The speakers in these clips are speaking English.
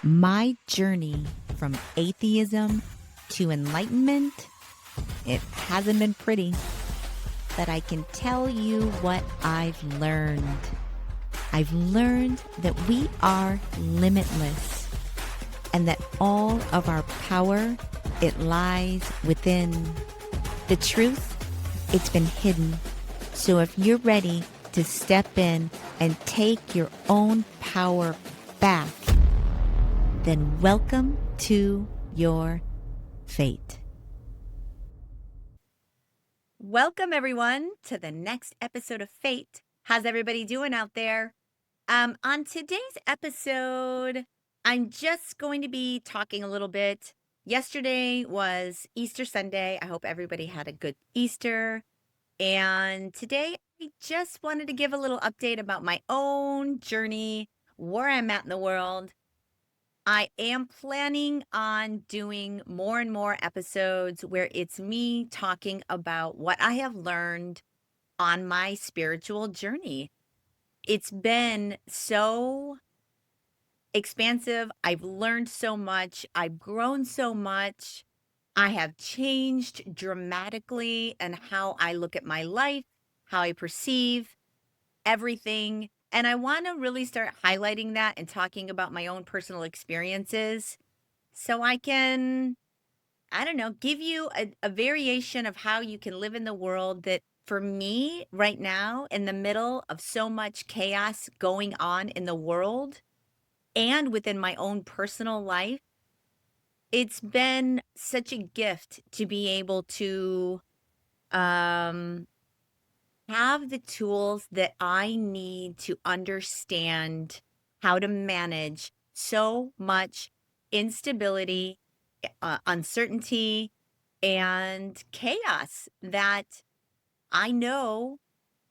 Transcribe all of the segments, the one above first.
My journey from atheism to enlightenment, it hasn't been pretty, but I can tell you what I've learned. I've learned that we are limitless and that all of our power, it lies within. The truth, it's been hidden. So if you're ready to step in and take your own power back, then welcome to your fate. Welcome, everyone, to the next episode of Fate. How's everybody doing out there? On today's episode, I'm just going to be talking a little bit. Yesterday was Easter Sunday. I hope everybody had a good Easter. And today, I just wanted to give a little update about my own journey, where I'm at in the world. I am planning on doing more and more episodes where it's me talking about what I have learned on my spiritual journey. It's been so expansive. I've learned so much. I've grown so much. I have changed dramatically in how I look at my life, how I perceive everything. And I want to really start highlighting that and talking about my own personal experiences so I can, I don't know, give you a variation of how you can live in the world that for me right now, in the middle of so much chaos going on in the world and within my own personal life, it's been such a gift to be able to um, have the tools that I need to understand how to manage so much instability, uncertainty, and chaos that I know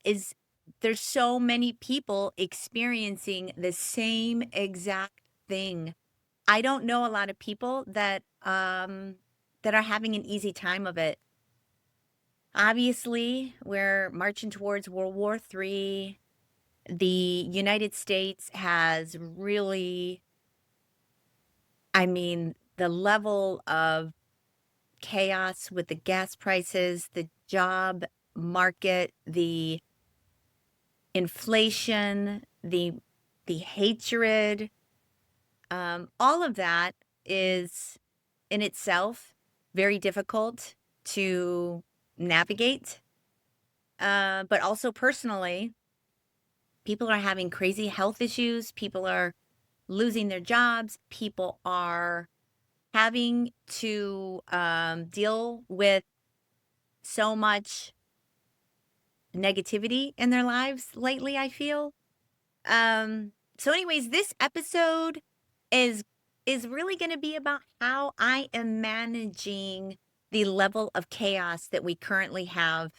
is there's so many people experiencing the same exact thing. I don't know a lot of people that are having an easy time of it. Obviously, we're marching towards World War III. The United States has really, I mean, the level of chaos with the gas prices, the job market, the inflation, the hatred, all of that is in itself very difficult to navigate. But also personally, people are having crazy health issues. People are losing their jobs. People are having to deal with so much negativity in their lives lately, I feel. So anyways, this episode is is really going to be about how I am managing the level of chaos that we currently have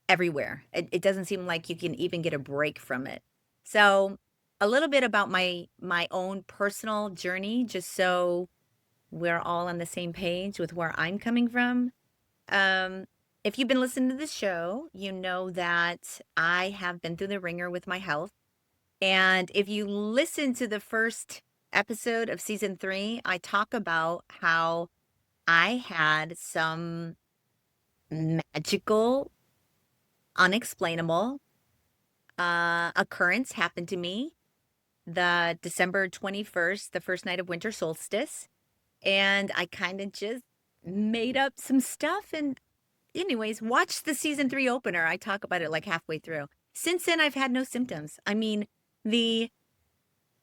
everywhere. It doesn't seem like you can even get a break from it. So, a little bit about my own personal journey, just so we're all on the same page with where I'm coming from. Um, if you've been listening to the show, you know that I have been through the ringer with my health. And if you listen to the first episode of season 3, I talk about how I had some magical, unexplainable occurrence happen to me the December 21st, the first night of winter solstice. And I kind of just made up some stuff. And, anyways, watch the season 3 opener. I talk about it like halfway through. Since then, I've had no symptoms. I mean, the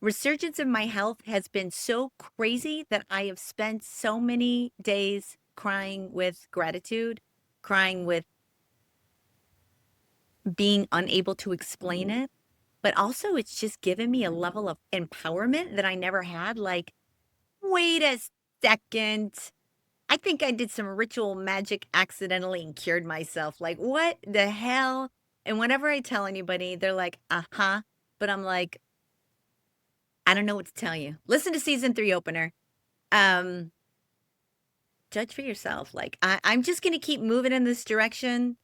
resurgence of my health has been so crazy that I have spent so many days crying with gratitude, crying with being unable to explain it. But also, it's just given me a level of empowerment that I never had. Like, wait a second. I think I did some ritual magic accidentally and cured myself. Like, what the hell? And whenever I tell anybody, they're like, uh-huh. But I'm like, I don't know what to tell you. Listen to season 3 opener. Um, Judge for yourself. Like, I'm just gonna keep moving in this direction.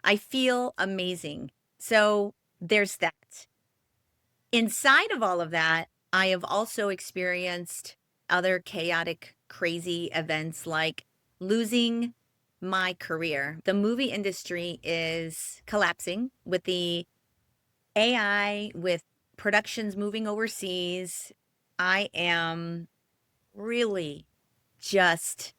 I feel amazing. So there's that. Inside of all of that, I have also experienced other chaotic, crazy events like losing my career. The movie industry is collapsing with the AI, with productions moving overseas. I am really just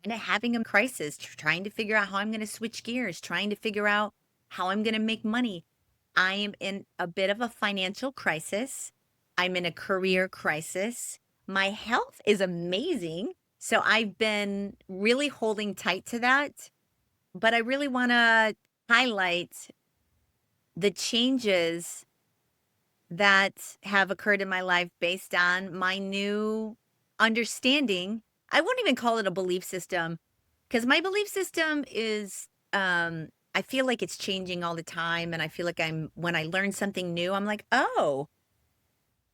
kind of having a crisis, trying to figure out how I'm going to switch gears, trying to figure out how I'm going to make money. I am in a bit of a financial crisis. I'm in a career crisis. My health is amazing. So I've been really holding tight to that. But I really want to highlight the changes that have occurred in my life based on my new understanding. I won't even call it a belief system because my belief system is, I feel like it's changing all the time. And I feel like when I learn something new, I'm like, oh,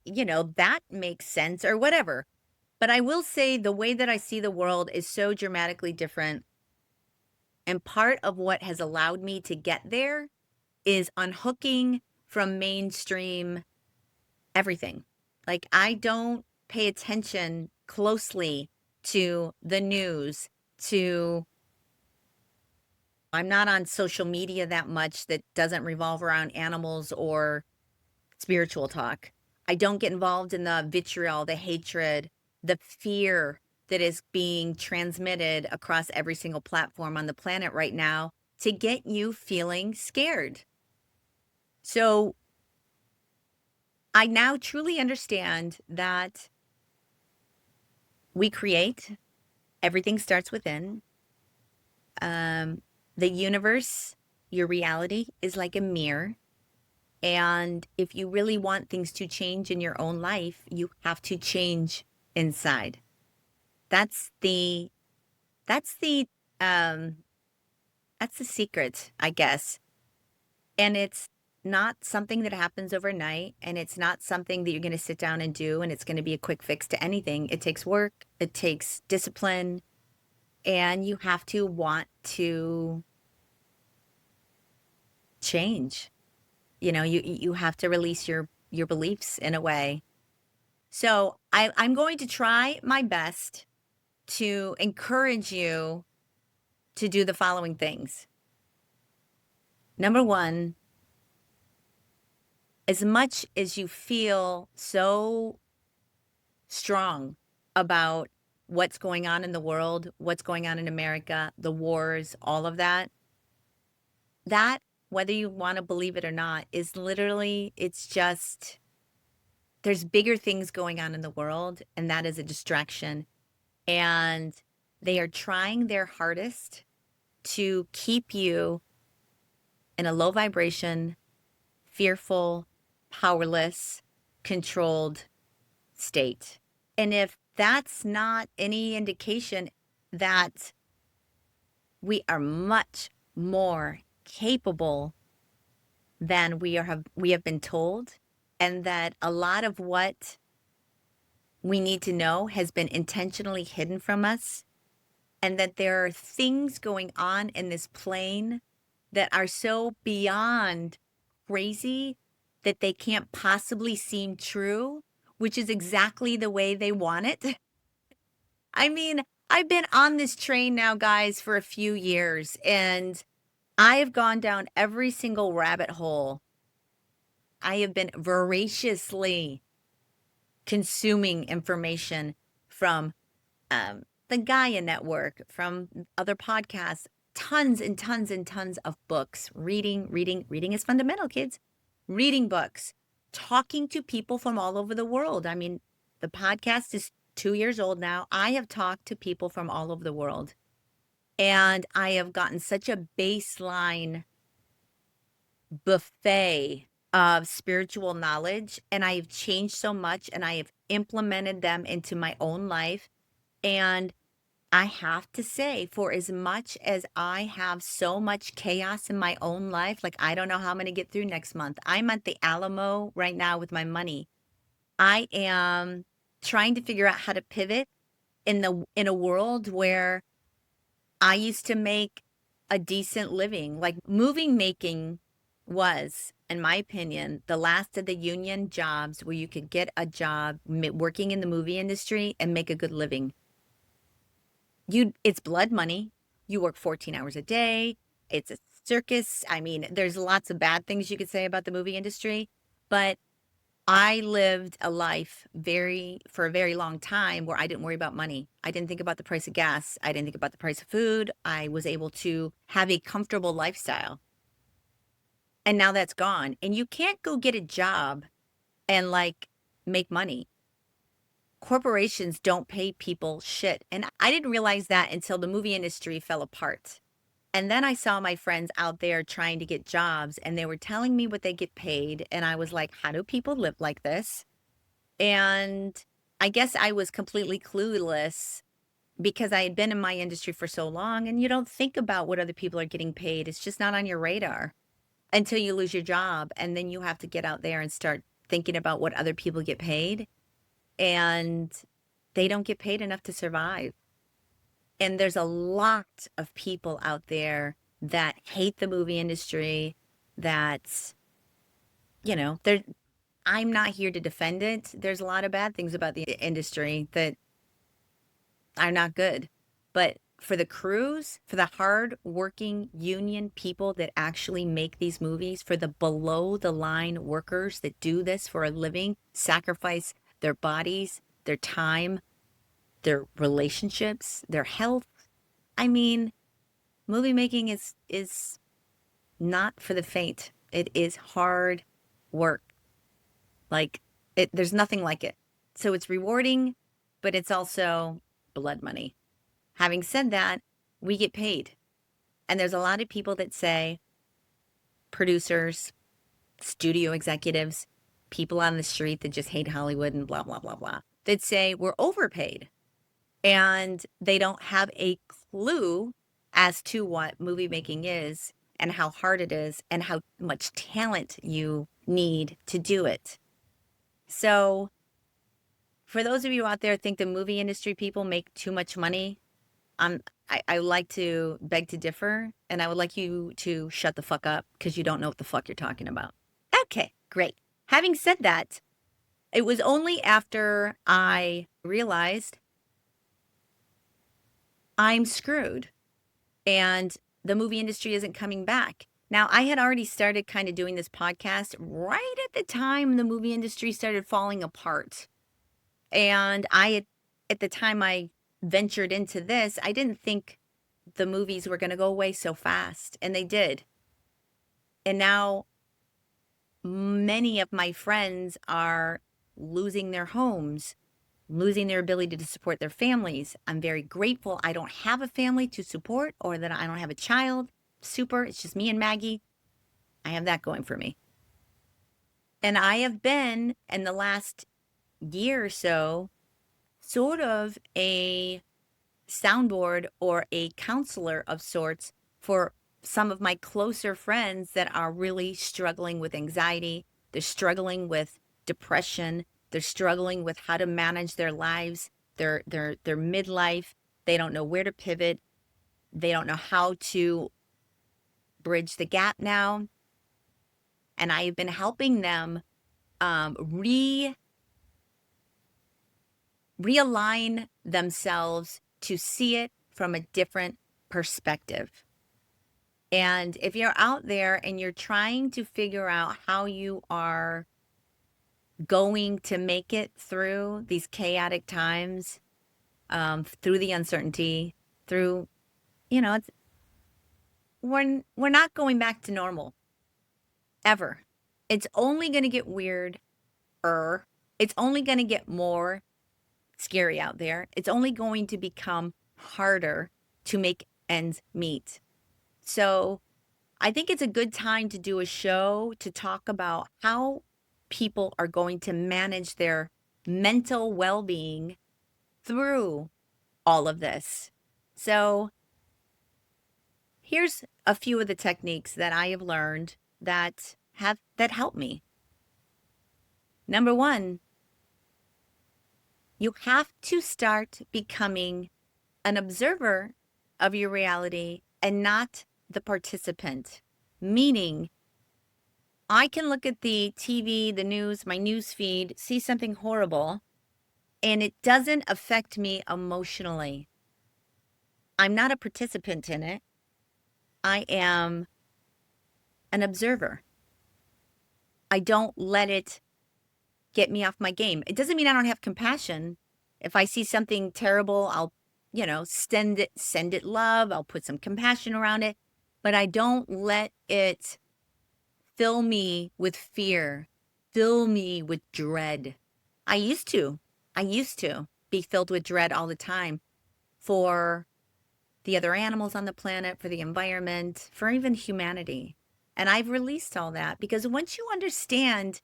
that makes sense or whatever. But I will say the way that I see the world is so dramatically different. And part of what has allowed me to get there is unhooking from mainstream everything. Like, I don't pay attention closely to the news, to I'm not on social media that much that doesn't revolve around animals or spiritual talk. I don't get involved in the vitriol, the hatred, the fear that is being transmitted across every single platform on the planet right now to get you feeling scared. So I now truly understand that we create, everything starts within. Um, the universe, your reality is like a mirror. And if you really want things to change in your own life, you have to change inside. That's the that's the um that's the secret, I guess. And it's not something that happens overnight, and it's not something that you're going to sit down and do and it's going to be a quick fix to anything. It takes work, it takes discipline, and you have to want to change. You have to release your beliefs in a way. So I'm going to try my best to encourage you to do the following things. Number one, as much as you feel so strong about what's going on in the world, what's going on in America, the wars, all of that, that, whether you want to believe it or not, is literally, it's just, there's bigger things going on in the world, and that is a distraction. And they are trying their hardest to keep you in a low vibration, fearful, powerless, controlled state. And if that's not any indication that we are much more capable than we have been told, and that a lot of what we need to know has been intentionally hidden from us, and that there are things going on in this plane that are so beyond crazy that they can't possibly seem true, which is exactly the way they want it. I mean, I've been on this train now, guys, for a few years, and I have gone down every single rabbit hole. I have been voraciously consuming information from the Gaia Network, from other podcasts, tons and tons and tons of books, reading is fundamental, kids. Reading books, talking to people from all over the world. I mean, the podcast is 2 years old now. I have talked to people from all over the world, and I have gotten such a baseline buffet of spiritual knowledge, and I have changed so much, and I have implemented them into my own life. And I have to say, for as much as I have so much chaos in my own life, like I don't know how I'm going to get through next month. I'm at the Alamo right now with my money. I am trying to figure out how to pivot in a world where I used to make a decent living, like moving making was, in my opinion, the last of the union jobs where you could get a job working in the movie industry and make a good living. It's blood money. You work 14 hours a day. It's a circus. I mean, there's lots of bad things you could say about the movie industry, but I lived a life for a very long time where I didn't worry about money. I didn't think about the price of gas. I didn't think about the price of food. I was able to have a comfortable lifestyle. And now that's gone. And you can't go get a job and like make money. Corporations don't pay people shit. And I didn't realize that until the movie industry fell apart. And then I saw my friends out there trying to get jobs and they were telling me what they get paid. And I was like, how do people live like this? And I guess I was completely clueless because I had been in my industry for so long and you don't think about what other people are getting paid. It's just not on your radar until you lose your job. And then you have to get out there and start thinking about what other people get paid. And they don't get paid enough to survive. And there's a lot of people out there that hate the movie industry that, they're I'm not here to defend it. There's a lot of bad things about the industry that are not good. But for the crews, for the hard working union people that actually make these movies, for the below the line workers that do this for a living, sacrifice their bodies, their time, their relationships, their health. I mean, movie making is not for the faint. It is hard work. Like there's nothing like it. So it's rewarding, but it's also blood money. Having said that, we get paid. And there's a lot of people that say, producers, studio executives, people on the street that just hate Hollywood and blah, blah, blah, blah, that say we're overpaid. And they don't have a clue as to what movie making is and how hard it is and how much talent you need to do it. So for those of you out there think the movie industry people make too much money, I like to beg to differ, and I would like you to shut the fuck up because you don't know what the fuck you're talking about. Okay, great. Having said that, it was only after I realized I'm screwed and the movie industry isn't coming back. Now, I had already started kind of doing this podcast right at the time the movie industry started falling apart. And at the time I ventured into this, I didn't think the movies were going to go away so fast, and they did. And now many of my friends are losing their homes, losing their ability to support their families. I'm very grateful I don't have a family to support or that I don't have a child. Super. It's just me and Maggie. I have that going for me. And I have been in the last year or so sort of a soundboard or a counselor of sorts for some of my closer friends that are really struggling with anxiety. They're struggling with depression. They're struggling with how to manage their lives, their midlife. They don't know where to pivot. They don't know how to bridge the gap now. And I have been helping them realign themselves to see it from a different perspective. And if you're out there and you're trying to figure out how you are going to make it through these chaotic times, through the uncertainty, through, it's we're not going back to normal ever. It's only going to get weird. It's only going to get more scary out there. It's only going to become harder to make ends meet. So I think it's a good time to do a show to talk about how people are going to manage their mental well-being through all of this. So here's a few of the techniques that I have learned that help me. Number one, you have to start becoming an observer of your reality and not the participant. Meaning, I can look at the TV, the news, my news feed, see something horrible, and it doesn't affect me emotionally. I'm not a participant in it. I am an observer. I don't let it get me off my game. It doesn't mean I don't have compassion. If I see something terrible, I'll, send it love. I'll put some compassion around it, but I don't let it fill me with fear, fill me with dread. I used to. I used to be filled with dread all the time for the other animals on the planet, for the environment, for even humanity. And I've released all that because once you understand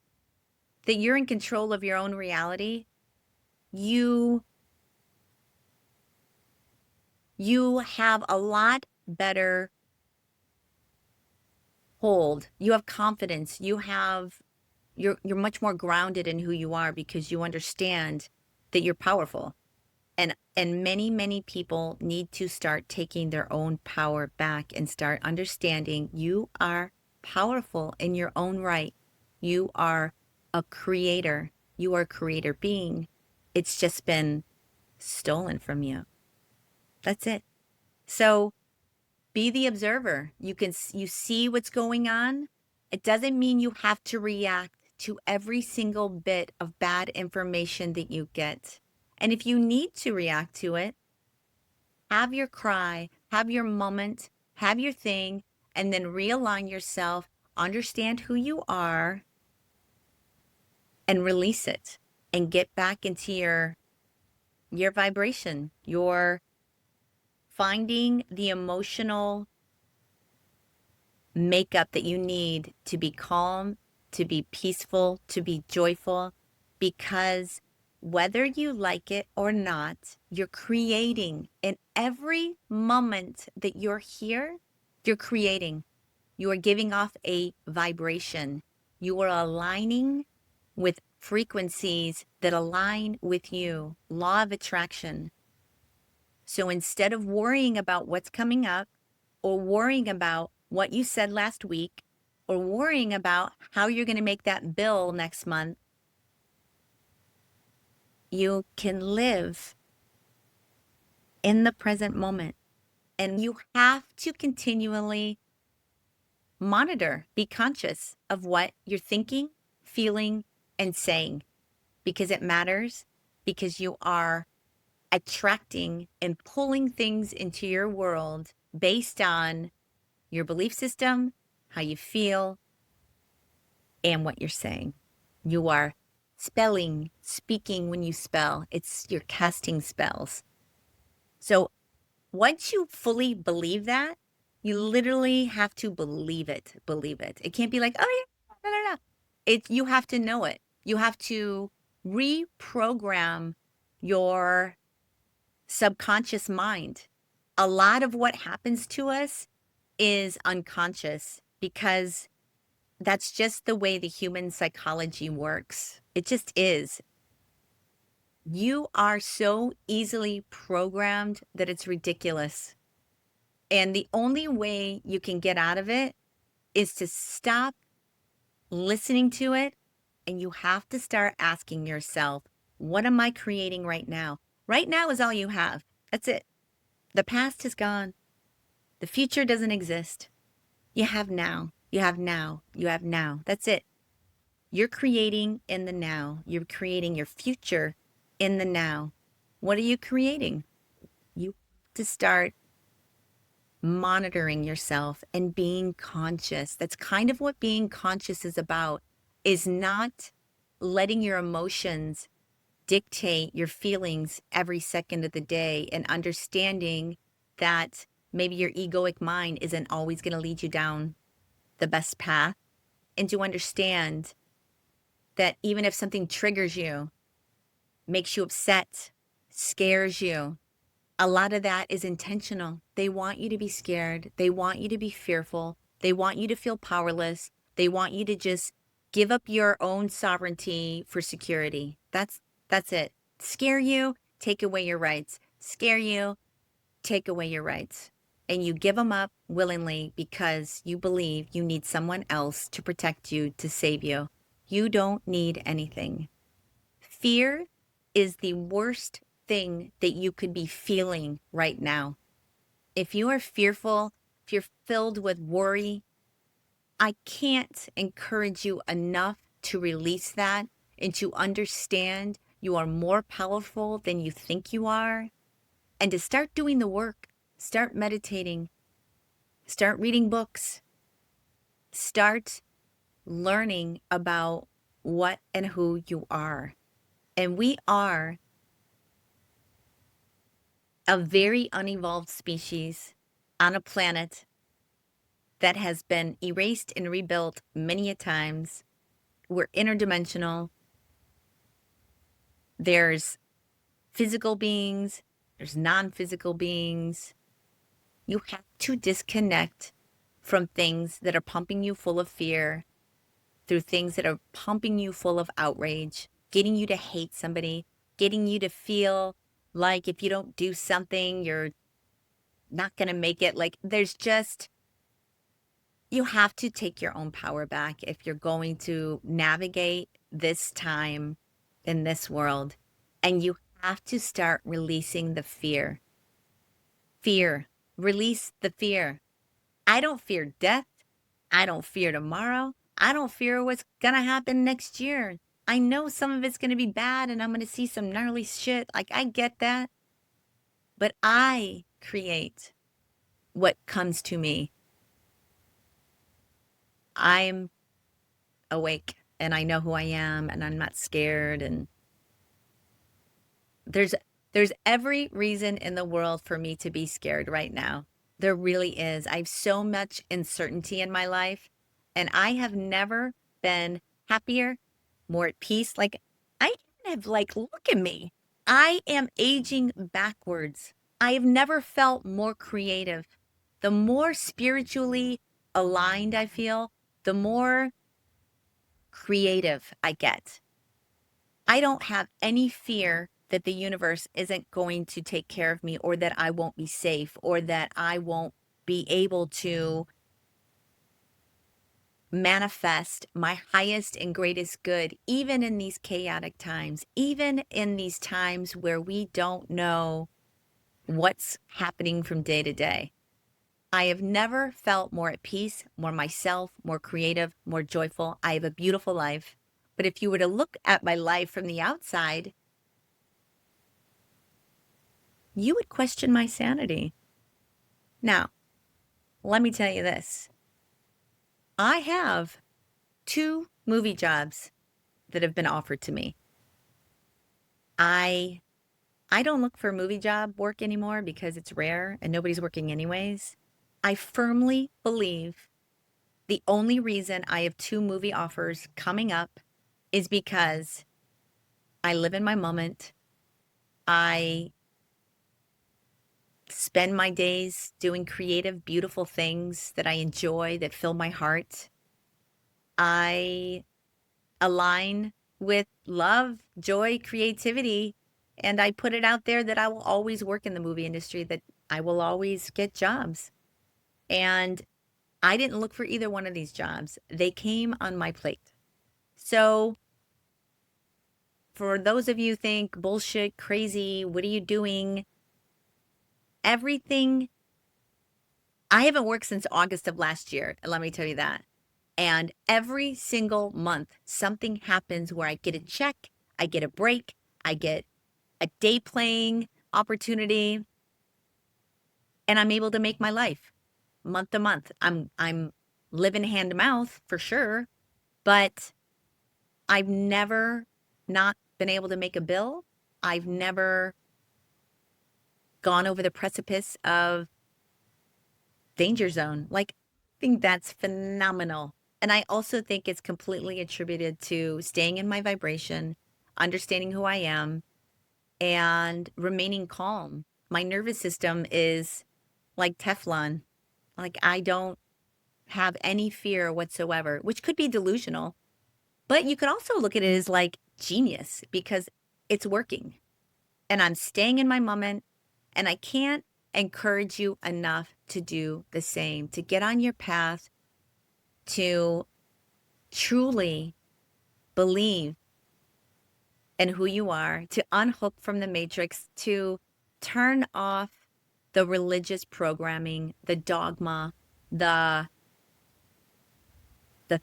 that you're in control of your own reality, you you have a lot better hold. You have confidence. You're much more grounded in who you are because you understand that you're powerful. And many people need to start taking their own power back and start understanding you are powerful in your own right. You are a creator. You are a creator being. It's just been stolen from you. That's it. So be the observer. You see what's going on. It doesn't mean you have to react to every single bit of bad information that you get. And if you need to react to it, have your cry, have your moment, have your thing, and then realign yourself, understand who you are, and release it and get back into your vibration, your finding the emotional makeup that you need to be calm, to be peaceful, to be joyful, because whether you like it or not, you're creating in every moment that you're here, you're creating. You are giving off a vibration. You are aligning with frequencies that align with you, law of attraction. So instead of worrying about what's coming up or worrying about what you said last week or worrying about how you're going to make that bill next month, you can live in the present moment. And you have to continually monitor, be conscious of what you're thinking, feeling, and saying because it matters, because you are attracting and pulling things into your world based on your belief system, how you feel, and what you're saying. You are spelling, speaking when you spell. You're casting spells. So once you fully believe that, you literally have to believe it. Believe it. It can't be like, oh yeah, no. You have to know it. You have to reprogram your subconscious mind. A lot of what happens to us is unconscious because that's just the way the human psychology works. It just is. You are so easily programmed that it's ridiculous. And the only way you can get out of it is to stop listening to it. And you have to start asking yourself, what am I creating right now? Right now is all you have. That's it. The past is gone. The future doesn't exist. You have now. You have now. You have now. That's it. You're creating in the now. You're creating your future in the now. What are you creating? You have to start monitoring yourself and being conscious. That's kind of what being conscious is about, is not letting your emotions dictate your feelings every second of the day and understanding that maybe your egoic mind isn't always going to lead you down the best path, and to understand that even if something triggers you, makes you upset, scares you, a lot of that is intentional. They want you to be scared. They want you to be fearful. They want you to feel powerless. They want you to just give up your own sovereignty for security. That's it. Scare you, take away your rights. Scare you, take away your rights. and you give them up willingly because you believe you need someone else to protect you, to save you. You don't need anything. Fear is the worst thing that you could be feeling right now. If you are fearful, if you're filled with worry, I can't encourage you enough to release that and to understand you are more powerful than you think you are, and to start doing the work, start meditating, start reading books, start learning about what and who you are. And we are a very unevolved species on a planet that has been erased and rebuilt many a times. We're interdimensional. There's physical beings, there's non-physical beings. You have to disconnect from things that are pumping you full of fear, through things that are pumping you full of outrage, getting you to hate somebody, getting you to feel like if you don't do something, you're not going to make it. Like there's just, you have to take your own power back if you're going to navigate this time in this world. And you have to start releasing the fear. Fear. Release the fear. I don't fear death. I don't fear tomorrow. I don't fear what's going to happen next year. I know some of it's going to be bad and I'm going to see some gnarly shit. Like, I get that. But I create what comes to me. I'm awake and I know who I am and I'm not scared. And there's there's every reason in the world for me to be scared right now. There really is. I have so much uncertainty in my life, and I have never been happier, more at peace. Like I have like look at me. I am aging backwards. I have never felt more creative. The more spiritually aligned I feel, the more creative I get. I don't have any fear that the universe isn't going to take care of me or that I won't be safe or that I won't be able to manifest my highest and greatest good, even in these chaotic times, even in these times where we don't know what's happening from day to day. I have never felt more at peace, more myself, more creative, more joyful. I have a beautiful life. But if you were to look at my life from the outside, you would question my sanity. Now, let me tell you this. I have 2 movie jobs that have been offered to me. I don't look for movie job work anymore because it's rare and nobody's working anyways. I firmly believe the only reason I have 2 movie offers coming up is because I live in my moment. I spend my days doing creative, beautiful things that I enjoy, that fill my heart. I align with love, joy, creativity, and I put it out there that I will always work in the movie industry, that I will always get jobs. And I didn't look for either one of these jobs. They came on my plate. So for those of you who think bullshit, crazy, what are you doing? Everything. I haven't worked since August of last year, let me tell you that. And every single month, something happens where I get a check, I get a break, I get a day playing opportunity, and I'm able to make my life month to month. I'm living hand to mouth for sure, but I've never not been able to make a bill. I've never gone over the precipice of danger zone. Like, I think that's phenomenal. And I also think it's completely attributed to staying in my vibration, understanding who I am, and remaining calm. My nervous system is like Teflon. Like, I don't have any fear whatsoever, which could be delusional. But you could also look at it as like genius because it's working and I'm staying in my moment and I can't encourage you enough to do the same, to get on your path, to truly believe in who you are, to unhook from the matrix, to turn off the religious programming, the dogma, the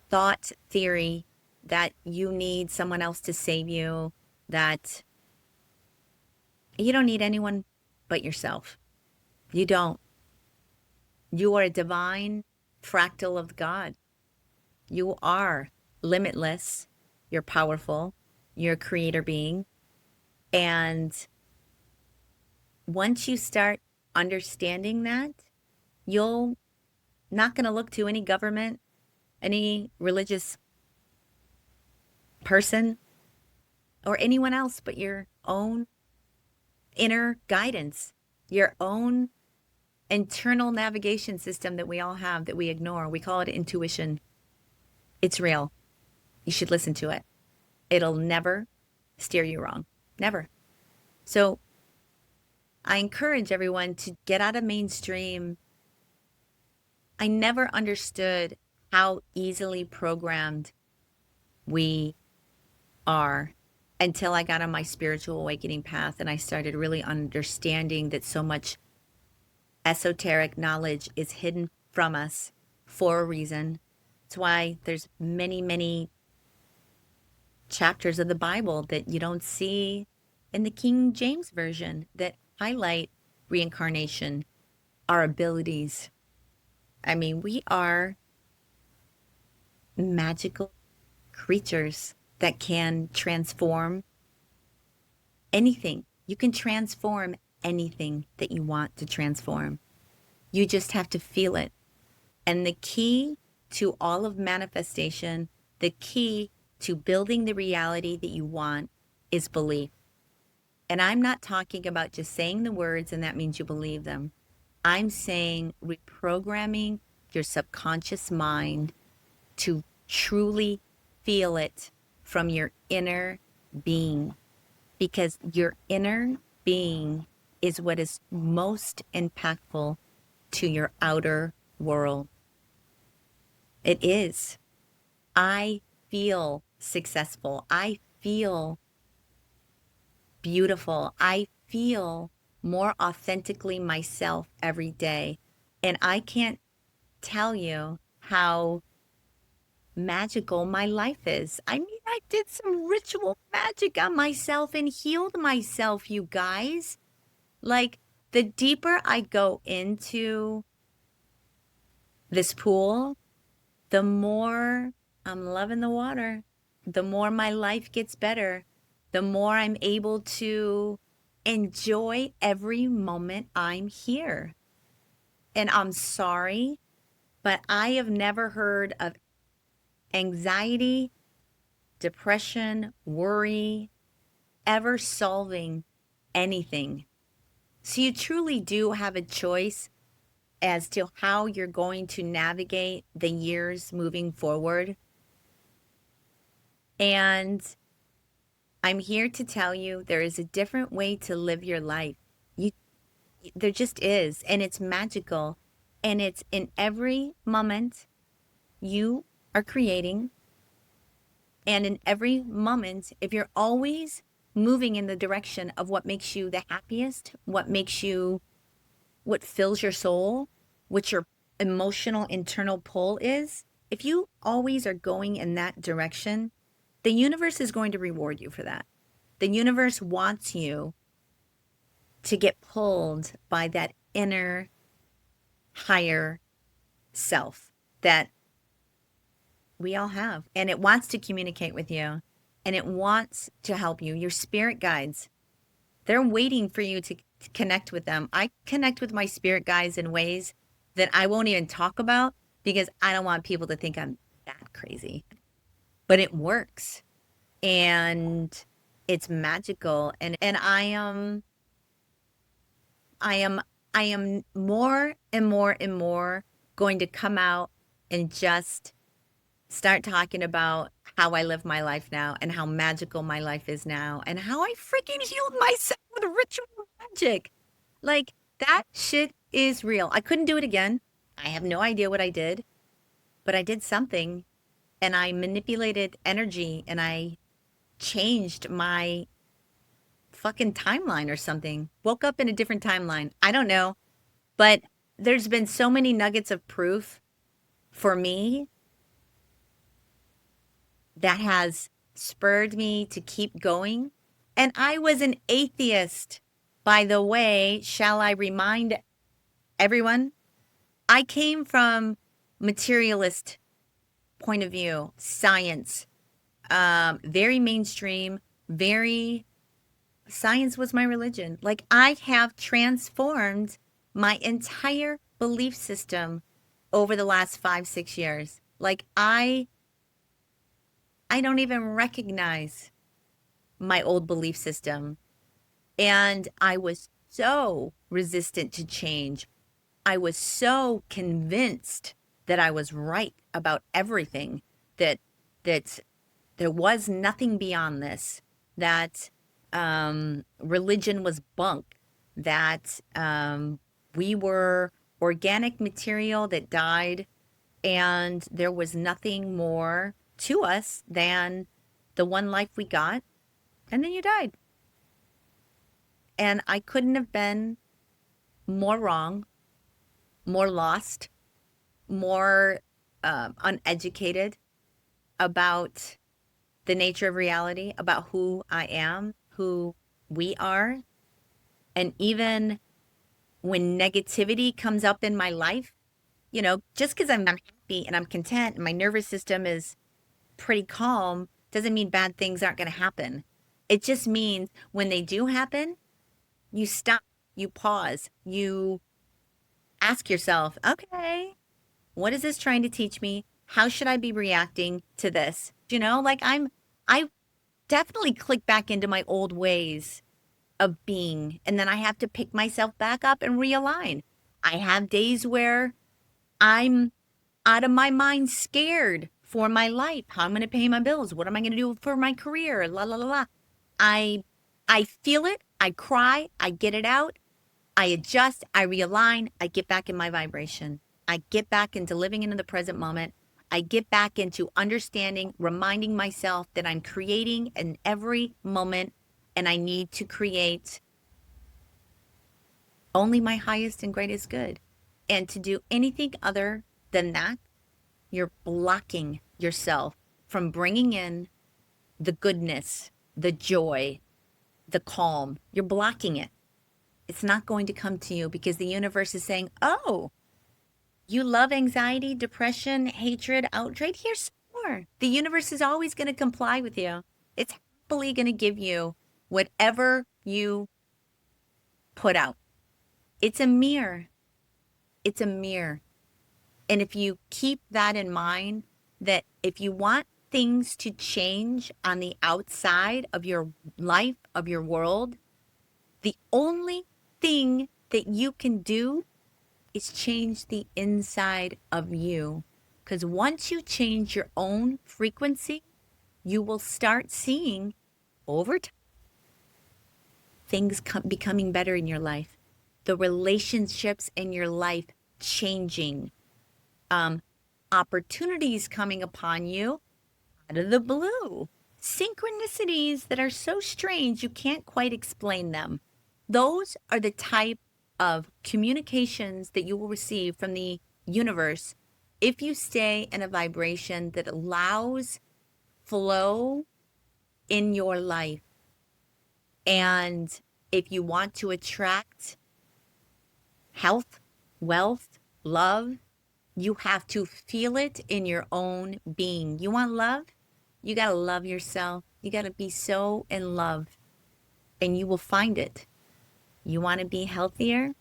thought theory that you need someone else to save you, that you don't need anyone but yourself. You don't. You are a divine fractal of God. You are limitless. You're powerful. You're a creator being. And once you start understanding that, you're not going to look to any government, any religious person, or anyone else but your own inner guidance, your own internal navigation system that we all have that we ignore. We call it intuition. It's real. You should listen to it. It'll never steer you wrong. Never. So I encourage everyone to get out of mainstream. I never understood how easily programmed we are until I got on my spiritual awakening path and I started really understanding that so much esoteric knowledge is hidden from us for a reason. It's why there's many, many chapters of the Bible that you don't see in the King James Version that highlight reincarnation, our abilities. I mean, we are magical creatures that can transform anything. You can transform anything that you want to transform. You just have to feel it. And the key to all of manifestation, the key to building the reality that you want is belief. And I'm not talking about just saying the words and that means you believe them. I'm saying reprogramming your subconscious mind to truly feel it from your inner being, because your inner being is what is most impactful to your outer world. It is. I feel successful. I feel beautiful. I feel more authentically myself every day. And I can't tell you how magical my life is. I mean, I did some ritual magic on myself and healed myself, you guys. Like, the deeper I go into this pool, the more I'm loving the water, the more my life gets better, the more I'm able to enjoy every moment I'm here. And I'm sorry, but I have never heard of anxiety, depression, worry ever solving anything. So you truly do have a choice as to how you're going to navigate the years moving forward. And I'm here to tell you there is a different way to live your life. You, there just is, and it's magical. And it's in every moment you are creating. And in every moment, if you're always moving in the direction of what makes you the happiest, what makes you, what fills your soul, what your emotional internal pull is, if you always are going in that direction, the universe is going to reward you for that. The universe wants you to get pulled by that inner higher self that we all have. And it wants to communicate with you and it wants to help you. Your spirit guides, they're waiting for you to connect with them. I connect with my spirit guides in ways that I won't even talk about because I don't want people to think I'm that crazy. But it works. And it's magical. And I am I am more and more and more going to come out and just start talking about how I live my life now and how magical my life is now and how I freaking healed myself with ritual magic. Like, That shit is real. I couldn't do it again. I have no idea what I did, but I did something and I manipulated energy and I changed my fucking timeline or something. Woke up in a different timeline. I don't know. But there's been so many nuggets of proof for me that has spurred me to keep going. And I was an atheist, by the way. Shall I remind everyone? I came from materialist point of view, science, very mainstream, very science was my religion. Like I have transformed my entire belief system over the last 5, 6 years. Like I don't even recognize my old belief system. And I was so resistant to change. I was so convinced that I was right about everything, that that there was nothing beyond this, that religion was bunk, that we were organic material that died, and there was nothing more to us than the one life we got, and then you died. And I couldn't have been more wrong, more lost, more uneducated about the nature of reality, about who I am, who we are. And even when negativity comes up in my life, just because I'm happy and I'm content and my nervous system is pretty calm doesn't mean bad things aren't going to happen. It just means when they do happen, you stop, you pause, you ask yourself, okay, what is this trying to teach me? How should I be reacting to this? I definitely click back into my old ways of being, and then I have to pick myself back up and realign. I have days where I'm out of my mind, scared for my life. How I'm going to pay my bills? What am I going to do for my career? La la la la. I I feel it. I cry. I get it out. I adjust. I realign. I get back in my vibration. I get back into living into the present moment. I get back into understanding, reminding myself that I'm creating in every moment and I need to create only my highest and greatest good. And to do anything other than that, you're blocking yourself from bringing in the goodness, the joy, the calm. You're blocking it. It's not going to come to you because the universe is saying, oh, you love anxiety, depression, hatred, outrage. Here's some more. The universe is always going to comply with you. It's happily going to give you whatever you put out. It's a mirror. It's a mirror. And if you keep that in mind, that if you want things to change on the outside of your life, of your world, the only thing that you can do is change the inside of you. Because once you change your own frequency, you will start seeing over time things becoming better in your life, the relationships in your life changing, um, opportunities coming upon you out of the blue, synchronicities that are so strange you can't quite explain them. Those are the type of communications that you will receive from the universe if you stay in a vibration that allows flow in your life. And if you want to attract health, wealth, love, you have to feel it in your own being. You want love? You got to love yourself. You got to be so in love and you will find it. You want to be healthier?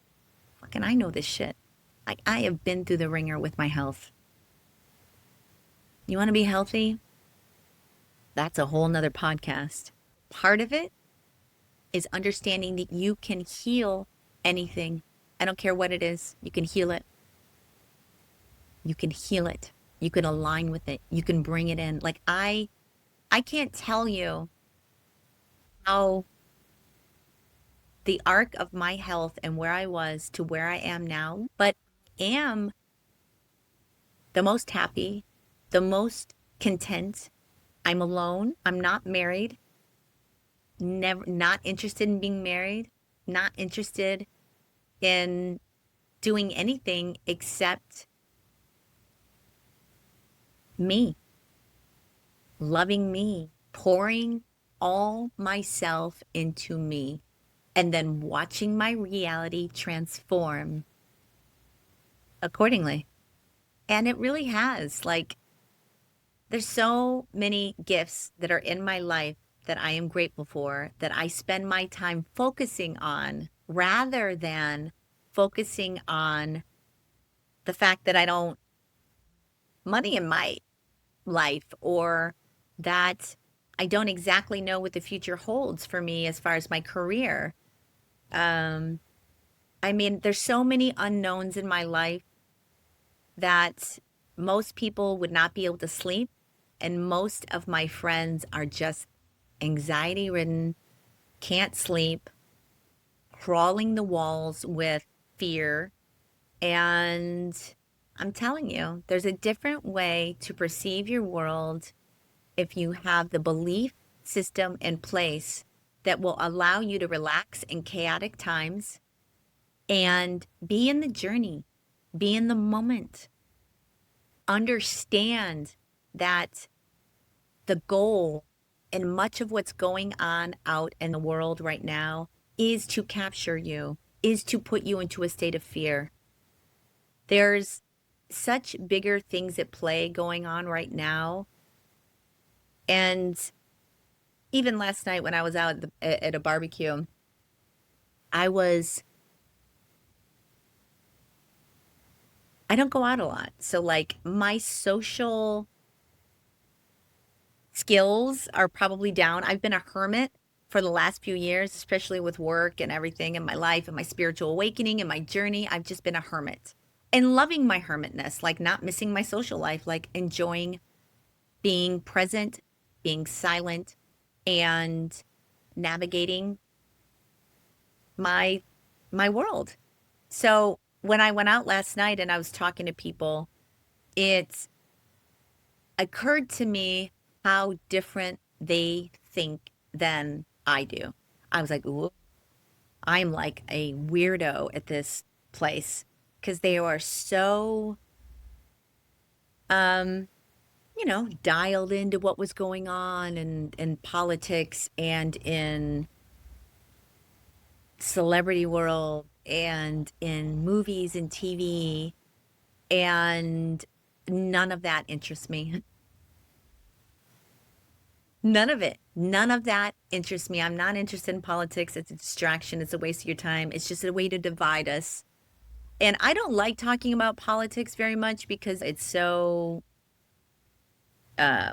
Fucking, I know this shit. Like, I have been through the ringer with my health. You want to be healthy? That's a whole nother podcast. Part of it is understanding that you can heal anything. I don't care what it is. You can heal it. You can heal it. You can align with it. You can bring it in. Like I can't tell you how the arc of my health and where I was to where I am now, but am the most happy, the most content. I'm alone. I'm not married. Never, not interested in being married, not interested in doing anything except me, loving me, pouring all myself into me, and then watching my reality transform accordingly. And it really has. Like, there's so many gifts that are in my life that I am grateful for, that I spend my time focusing on rather than focusing on the fact that I don't money in my life, or that I don't exactly know what the future holds for me as far as my career. Um, I mean, there's so many unknowns in my life that most people would not be able to sleep. And most of my friends are just anxiety ridden, can't sleep, crawling the walls with fear. And I'm telling you, there's a different way to perceive your world if you have the belief system in place that will allow you to relax in chaotic times and be in the journey, be in the moment, understand that the goal and much of what's going on out in the world right now is to capture you, is to put you into a state of fear. There's such bigger things at play going on right now. And even last night when I was out at a barbecue, I was, I don't go out a lot. So, like, my social skills are probably down. I've been a hermit for the last few years, especially with work and everything in my life and my spiritual awakening and my journey. I've just been a hermit and loving my hermitness, like not missing my social life, like enjoying being present, being silent, and navigating my my world. So when I went out last night and I was talking to people, it occurred to me how different they think than I do. I was like, ooh, I'm like a weirdo at this place because they are so, um, dialed into what was going on in politics and in celebrity world and in movies and TV, and none of that interests me. None of it. None of that interests me. I'm not interested in politics. It's a distraction. It's a waste of your time. It's just a way to divide us. And I don't like talking about politics very much because it's so uh,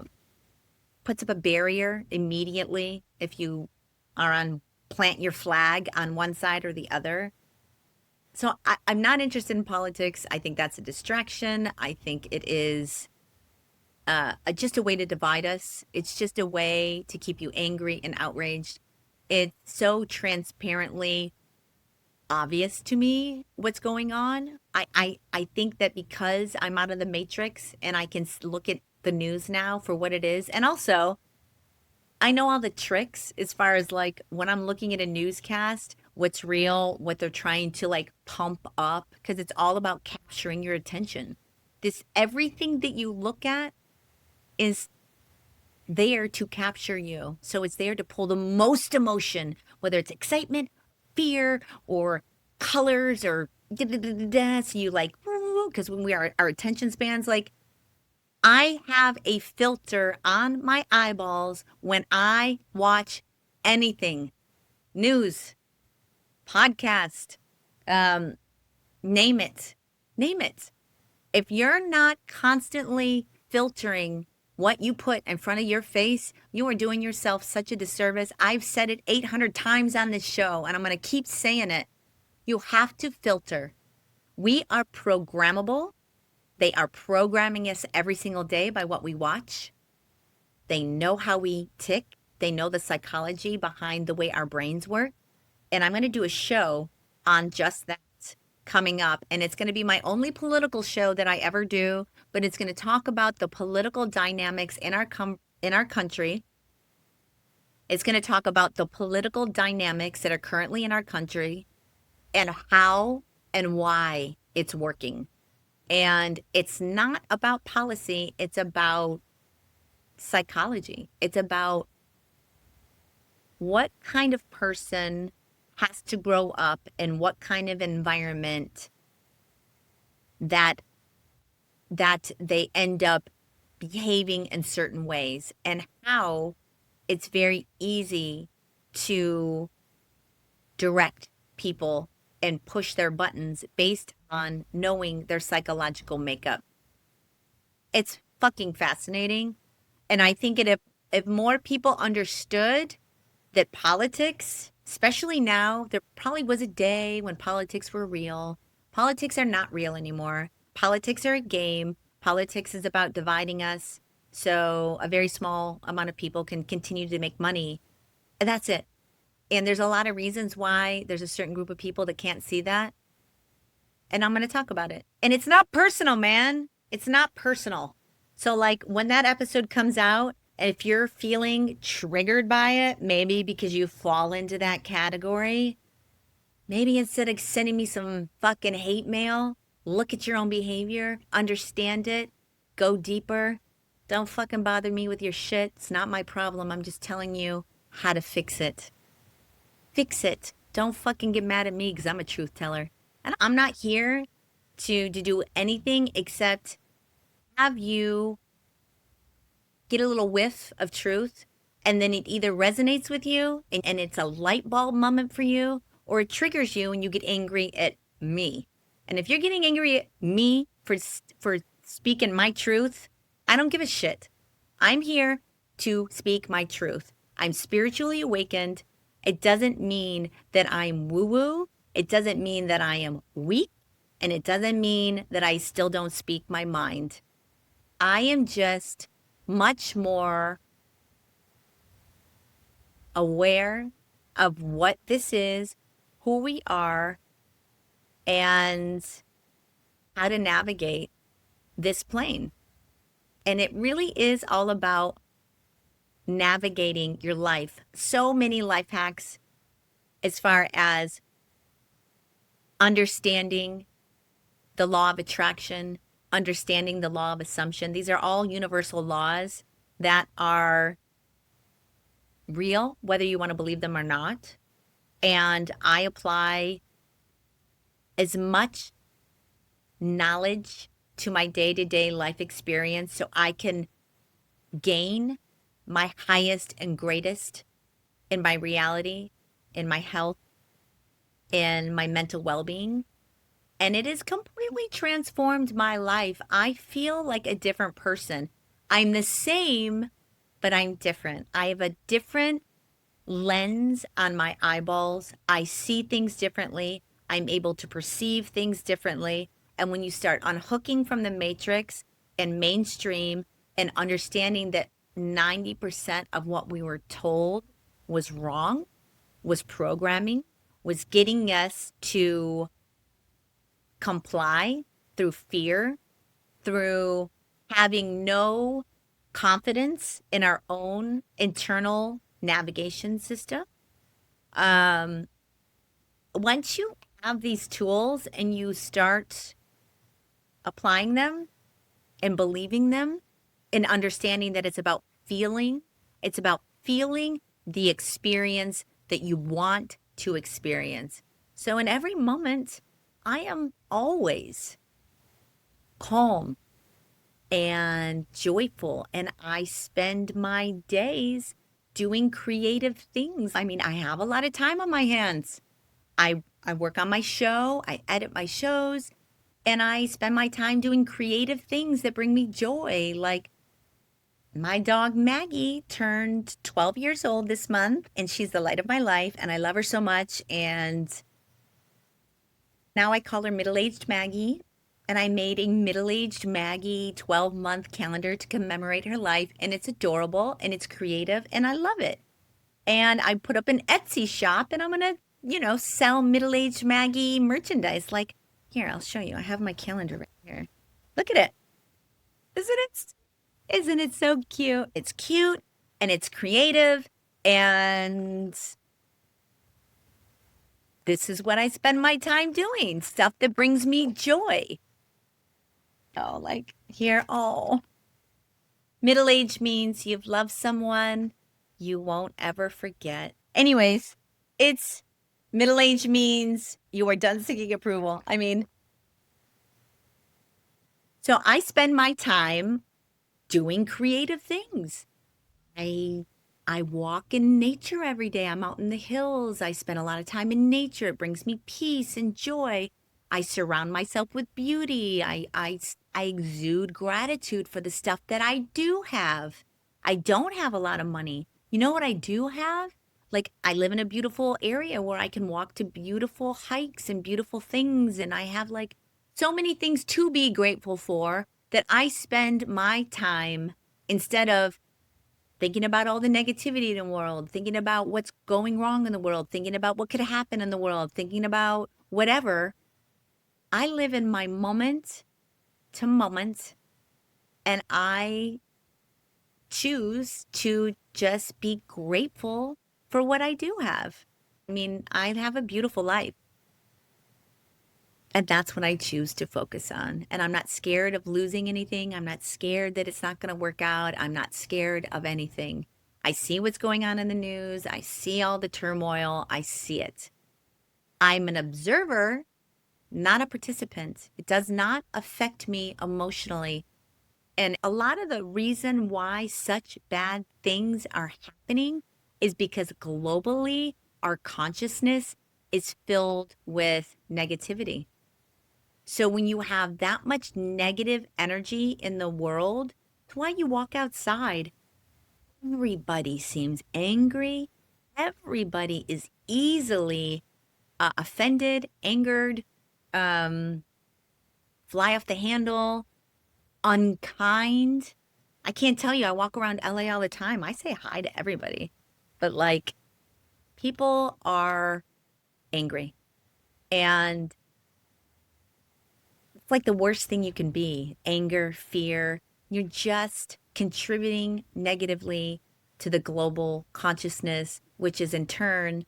puts up a barrier immediately if you are on plant your flag on one side or the other. So I'm not interested in politics. I think that's a distraction. I think it is just a way to divide us. It's just a way to keep you angry and outraged. It's so transparently obvious to me what's going on. I think that because I'm out of the matrix and I can look at the news now for what it is. And also, I know all the tricks as far as like when I'm looking at a newscast, what's real, what they're trying to like pump up, because it's all about capturing your attention. This everything that you look at is there to capture you. So it's there to pull the most emotion, whether it's excitement, fear, or colors, or da da da da da. So you like, because when we are our attention spans, like I have a filter on my eyeballs when I watch anything, news, podcast, um, name it, name it. If you're not constantly filtering what you put in front of your face, you are doing yourself such a disservice. I've said it 800 times on this show, and I'm going to keep saying it. You have to filter. We are programmable. They are programming us every single day by what we watch. They know how we tick. They know the psychology behind the way our brains work. And I'm going to do a show on just that coming up. And it's going to be my only political show that I ever do, but it's going to talk about the political dynamics in our country. It's going to talk about the political dynamics that are currently in our country and how and why it's working. And it's not about policy, it's about psychology. It's about what kind of person has to grow up in what kind of environment that they end up behaving in certain ways, and how it's very easy to direct people and push their buttons based on knowing their psychological makeup. It's fucking fascinating. And I think if more people understood that politics, especially now, there probably was a day when politics were real. Politics are not real anymore. Politics are a game. Politics is about dividing us so a very small amount of people can continue to make money. And that's it. And there's a lot of reasons why there's a certain group of people that can't see that. And I'm going to talk about it. And it's not personal, man. It's not personal. So, like, when that episode comes out, if you're feeling triggered by it, maybe because you fall into that category, maybe instead of sending me some fucking hate mail, look at your own behavior, understand it, go deeper. Don't fucking bother me with your shit. It's not my problem. I'm just telling you how to fix it. Fix it. Don't fucking get mad at me because I'm a truth teller. And I'm not here to do anything except have you get a little whiff of truth, and then it either resonates with you and it's a light bulb moment for you, or it triggers you and you get angry at me. And if you're getting angry at me for speaking my truth, I don't give a shit. I'm here to speak my truth. I'm spiritually awakened. It doesn't mean that I'm woo-woo. It doesn't mean that I am weak. And it doesn't mean that I still don't speak my mind. I am just much more aware of what this is, who we are, and how to navigate this plane. And it really is all about navigating your life. So many life hacks as far as understanding the law of attraction, understanding the law of assumption. These are all universal laws that are real, whether you want to believe them or not. And I apply as much knowledge to my day-to-day life experience so I can gain my highest and greatest in my reality, in my health, in my mental well-being. And it has completely transformed my life. I feel like a different person. I'm the same, but I'm different. I have a different lens on my eyeballs. I see things differently. I'm able to perceive things differently. And when you start unhooking from the matrix and mainstream and understanding that 90% of what we were told was wrong, was programming, was getting us to comply through fear, through having no confidence in our own internal navigation system. Once you have these tools and you start applying them and believing them and understanding that it's about feeling the experience that you want to experience. So in every moment, I am always calm and joyful, and I spend my days doing creative things. I mean, I have a lot of time on my hands. I work on my show, I edit my shows, and I spend my time doing creative things that bring me joy. Like, my dog Maggie turned 12 years old this month, and she's the light of my life, and I love her so much. And now I call her Middle-Aged Maggie, and I made a Middle-Aged Maggie 12-month calendar to commemorate her life, and it's adorable, and it's creative, and I love it. And I put up an Etsy shop, and I'm going to sell middle-aged Maggie merchandise. Like, here, I'll show you. I have my calendar right here. Look at it. Isn't it? Isn't it so cute? It's cute and it's creative, and this is what I spend my time doing, stuff that brings me joy. Oh, like here, oh. Middle age means you've loved someone you won't ever forget. Anyways, it's middle age means you are done seeking approval. I mean, so I spend my time doing creative things. I I walk in nature every day. I'm out in the hills. I spend a lot of time in nature. It brings me peace and joy. I surround myself with beauty. I exude gratitude for the stuff that I do have. I don't have a lot of money. You know what I do have? Like, I live in a beautiful area where I can walk to beautiful hikes and beautiful things, and I have like so many things to be grateful for that I spend my time instead of thinking about all the negativity in the world, thinking about what's going wrong in the world, thinking about what could happen in the world, thinking about whatever. I live in my moment to moment, and I choose to just be grateful for what I do have. I mean, I have a beautiful life. And that's what I choose to focus on. And I'm not scared of losing anything. I'm not scared that it's not going to work out. I'm not scared of anything. I see what's going on in the news. I see all the turmoil. I see it. I'm an observer, not a participant. It does not affect me emotionally. And a lot of the reason why such bad things are happening is because globally, our consciousness is filled with negativity. So when you have that much negative energy in the world, it's why you walk outside. Everybody seems angry. Everybody is easily offended, angered, um, fly off the handle, unkind. I can't tell you, I walk around LA all the time. I say hi to everybody, but like people are angry. And it's like the worst thing you can be anger, fear. You're just contributing negatively to the global consciousness, which is in turn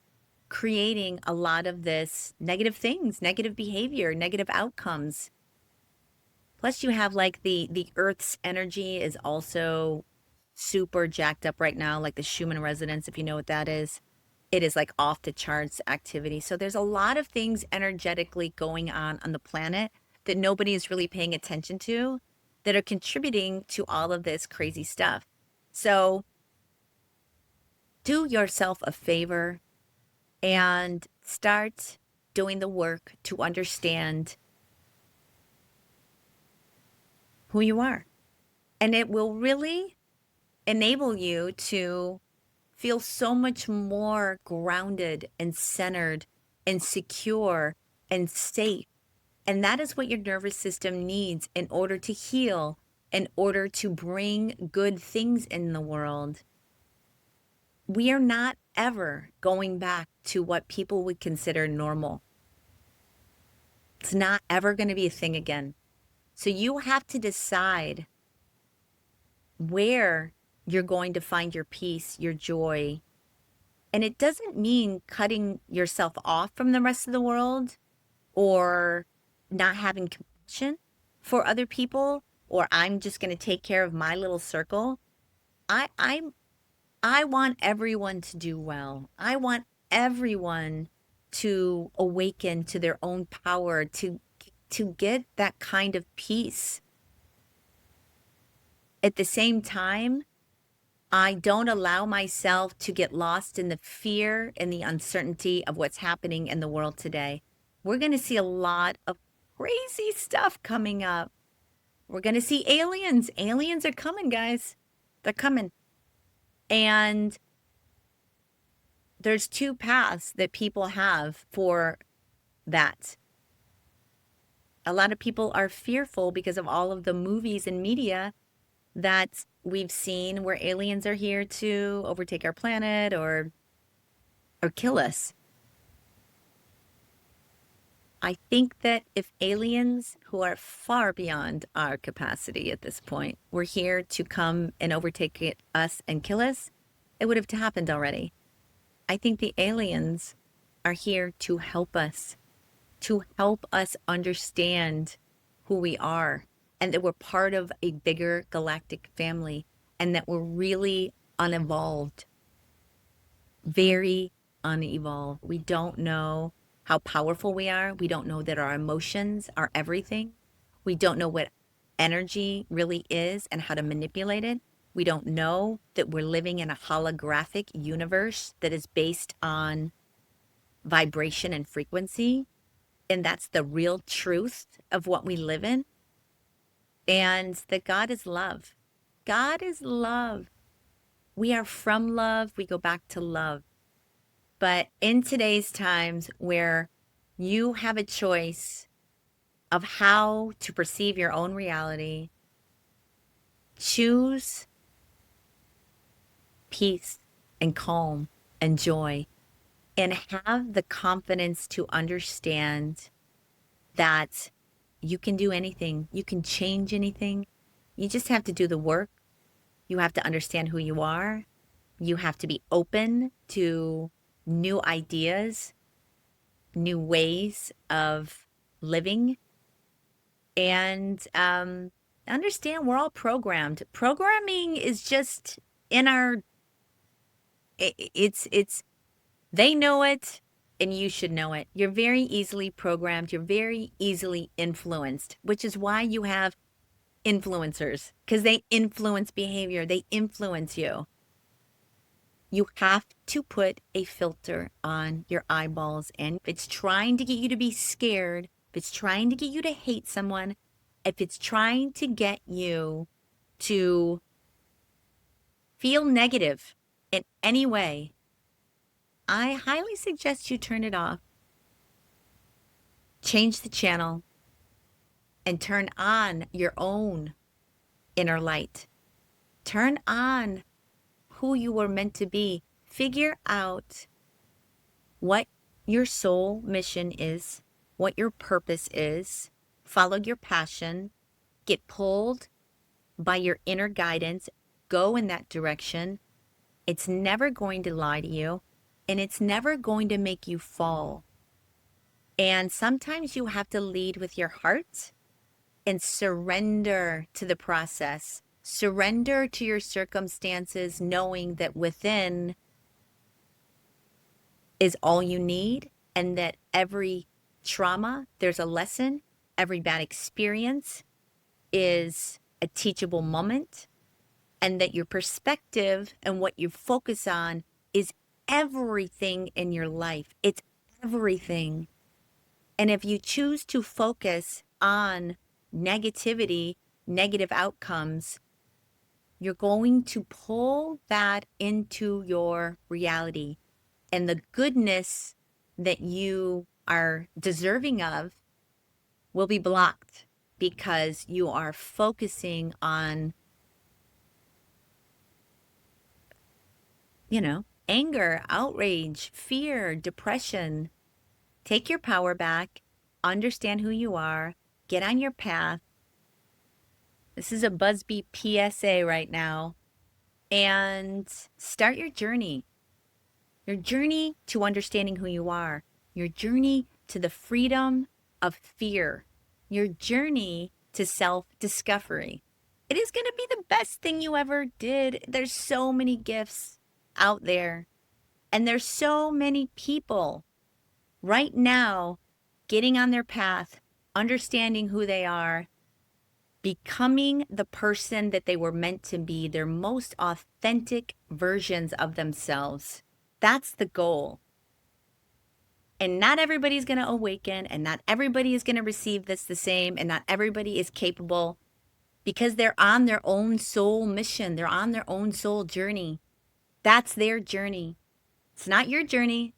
creating a lot of this negative things, negative behavior, negative outcomes. Plus, you have like the Earth's energy is also super jacked up right now, like the Schumann resonance, if you know what that is. It is like off the charts activity. So there's a lot of things energetically going on the planet that nobody is really paying attention to that are contributing to all of this crazy stuff. So do yourself a favor and start doing the work to understand who you are. And it will really enable you to feel so much more grounded and centered and secure and safe. And that is what your nervous system needs in order to heal, in order to bring good things in the world. We are not ever going back to what people would consider normal. It's not ever going to be a thing again. So you have to decide where you're going to find your peace, your joy. And it doesn't mean cutting yourself off from the rest of the world or not having compassion for other people, or I'm just going to take care of my little circle. I I I want everyone to do well. I want everyone to awaken to their own power, to get that kind of peace. At the same time, I don't allow myself to get lost in the fear and the uncertainty of what's happening in the world today. We're going to see a lot of crazy stuff coming up. We're going to see aliens. Aliens are coming, guys. They're coming. And there's two paths that people have for that. A lot of people are fearful because of all of the movies and media that we've seen where aliens are here to overtake our planet or kill us. I think that if aliens who are far beyond our capacity at this point were here to come and overtake us and kill us, it would have happened already. I think the aliens are here to help us understand who we are and that we're part of a bigger galactic family and that we're really unevolved, very unevolved. We don't know how powerful we are. We don't know that our emotions are everything. We don't know what energy really is and how to manipulate it. We don't know that we're living in a holographic universe that is based on vibration and frequency. And that's the real truth of what we live in. And that God is love. God is love. We are from love. We go back to love. But in today's times where you have a choice of how to perceive your own reality, choose peace and calm and joy, and have the confidence to understand that you can do anything, you can change anything. You just have to do the work. You have to understand who you are. You have to be open to new ideas, new ways of living, and understand we're all programmed. Programming is just in our, it's, they know it and you should know it. You're very easily programmed. You're very easily influenced, which is why you have influencers, because they influence behavior. They influence you. You have to put a filter on your eyeballs. And if it's trying to get you to be scared, if it's trying to get you to hate someone, if it's trying to get you to feel negative in any way, I highly suggest you turn it off, change the channel, and turn on your own inner light. Turn on who you were meant to be. Figure out what your soul mission is, what your purpose is. Follow your passion. Get pulled by your inner guidance. Go in that direction. It's never going to lie to you, and it's never going to make you fall. And sometimes you have to lead with your heart and surrender to the process. Surrender to your circumstances, knowing that within is all you need, and that every trauma, there's a lesson. Every bad experience is a teachable moment, and that your perspective and what you focus on is everything in your life. It's everything. And if you choose to focus on negativity, negative outcomes, you're going to pull that into your reality. And the goodness that you are deserving of will be blocked because you are focusing on, anger, outrage, fear, depression. Take your power back, understand who you are, get on your path. This is a Busby PSA right now. And start your journey to understanding who you are, your journey to the freedom of fear, your journey to self-discovery. It is going to be the best thing you ever did. There's so many gifts out there, and there's so many people right now getting on their path, understanding who they are, becoming the person that they were meant to be, their most authentic versions of themselves. That's the goal. And not everybody's going to awaken, and not everybody is going to receive this the same, and not everybody is capable, because they're on their own soul mission. They're on their own soul journey. That's their journey. It's not your journey.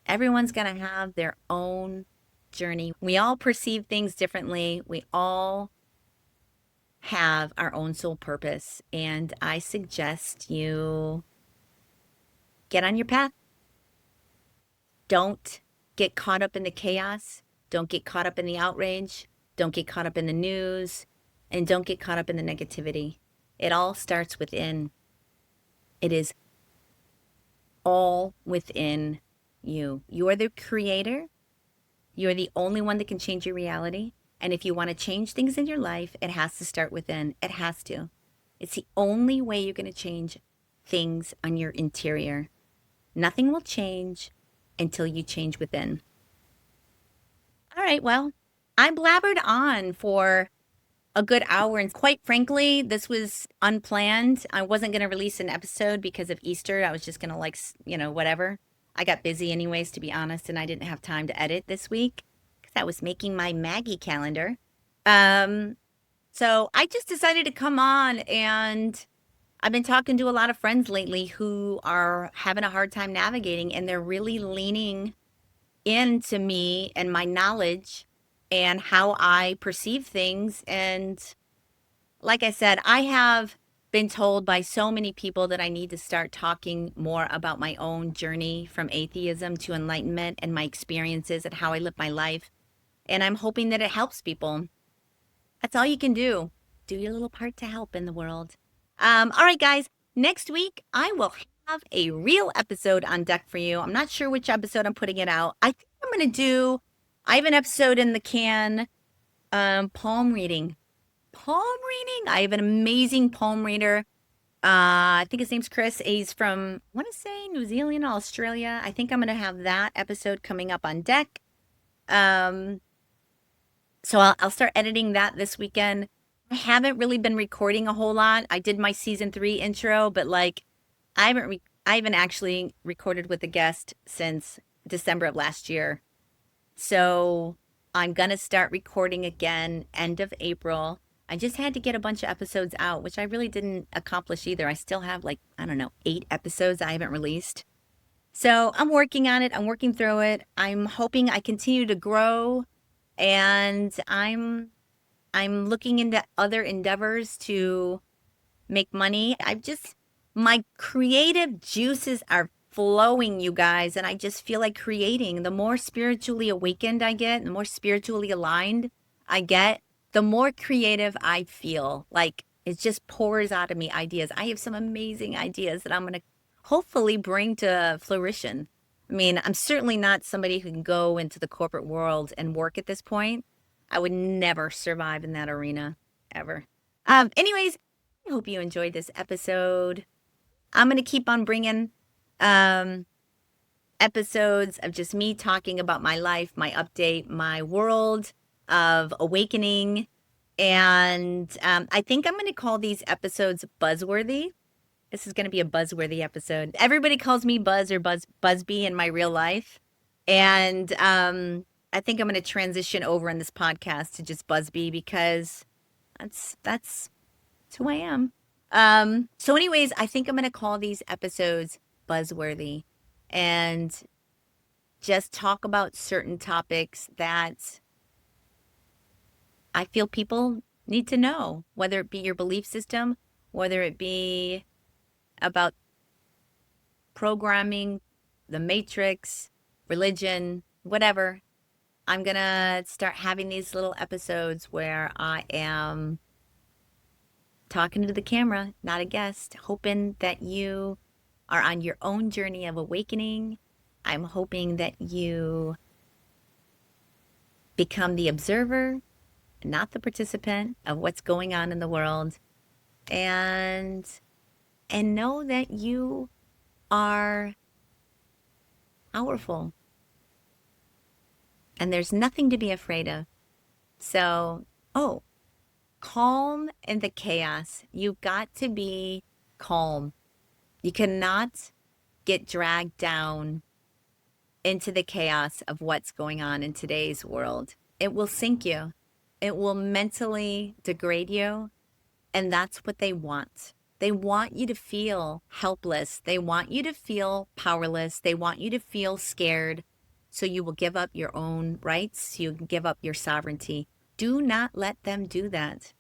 Everyone's going to have their own journey. We all perceive things differently. We all have our own soul purpose. And I suggest you get on your path. Don't get caught up in the chaos. Don't get caught up in the outrage. Don't get caught up in the news. And don't get caught up in the negativity. It all starts within. It is all within you. You are the creator. You are the only one that can change your reality. And if you want to change things in your life, it has to start within. It has to. It's the only way you're going to change things on your interior. Nothing will change until you change within. All right, well, I blabbered on for a good hour. And quite frankly, this was unplanned. I wasn't going to release an episode because of Easter. I was just going to, like, whatever. I got busy anyways, to be honest, and I didn't have time to edit this week because I was making my Maggie calendar. So I just decided to come on, and I've been talking to a lot of friends lately who are having a hard time navigating, and they're really leaning into me and my knowledge and how I perceive things. And like I said, I have been told by so many people that I need to start talking more about my own journey from atheism to enlightenment and my experiences and how I live my life. And I'm hoping that it helps people. That's all you can do. Do your little part to help in the world. All right, guys. Next week, I will have a real episode on deck for you. I'm not sure which episode I'm putting it out. I think I'm going to I have an episode in the can, palm reading. Palm reading? I have an amazing palm reader. I think his name's Chris. He's from, I want to say, New Zealand, Australia. I think I'm going to have that episode coming up on deck. So I'll start editing that this weekend. I haven't really been recording a whole lot. I did my season 3 intro, but like I haven't actually recorded with a guest since December of last year. So I'm gonna start recording again end of April. I just had to get a bunch of episodes out, which I really didn't accomplish either. I still have, like, I don't know, 8 episodes I haven't released. So I'm working on it. I'm working through it. I'm hoping I continue to grow, and I'm looking into other endeavors to make money. My creative juices are flowing, you guys, and I just feel like creating. The more spiritually awakened I get, the more spiritually aligned I get, the more creative I feel. Like, it just pours out of me ideas. I have some amazing ideas that I'm going to hopefully bring to fruition. I mean, I'm certainly not somebody who can go into the corporate world and work at this point. I would never survive in that arena, ever. Anyways, I hope you enjoyed this episode. I'm going to keep on bringing episodes of just me talking about my life, my update, my world of awakening. And I think I'm going to call these episodes Buzzworthy. This is going to be a Buzzworthy episode. Everybody calls me Buzz or Busby in my real life. And I think I'm going to transition over in this podcast to just Busby because that's who I am. So anyways, I think I'm going to call these episodes Buzzworthy and just talk about certain topics that I feel people need to know, whether it be your belief system, whether it be about programming, the matrix, religion, whatever. I'm going to start having these little episodes where I am talking to the camera, not a guest, hoping that you are on your own journey of awakening. I'm hoping that you become the observer, not the participant of what's going on in the world, and know that you are powerful and there's nothing to be afraid of. So, calm in the chaos. You've got to be calm. You cannot get dragged down into the chaos of what's going on in today's world. It will sink you. It will mentally degrade you. And that's what they want. They want you to feel helpless. They want you to feel powerless. They want you to feel scared. So you will give up your own rights. You can give up your sovereignty. Do not let them do that.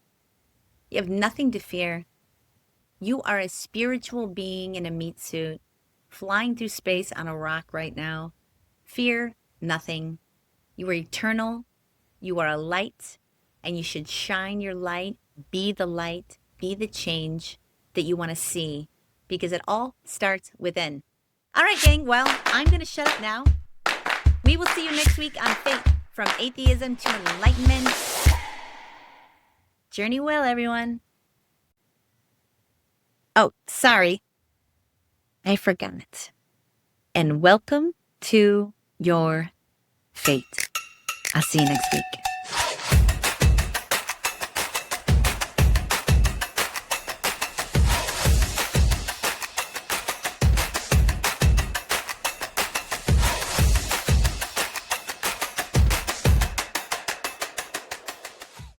You have nothing to fear. You are a spiritual being in a meat suit, flying through space on a rock right now. Fear nothing. You are eternal. You are a light, and you should shine your light, be the change that you want to see, because it all starts within. All right, gang. Well, I'm going to shut up now. We will see you next week on Fate, from atheism to enlightenment. Journey well, everyone. Oh, sorry. I forgot. And welcome to your fate. I'll see you next week.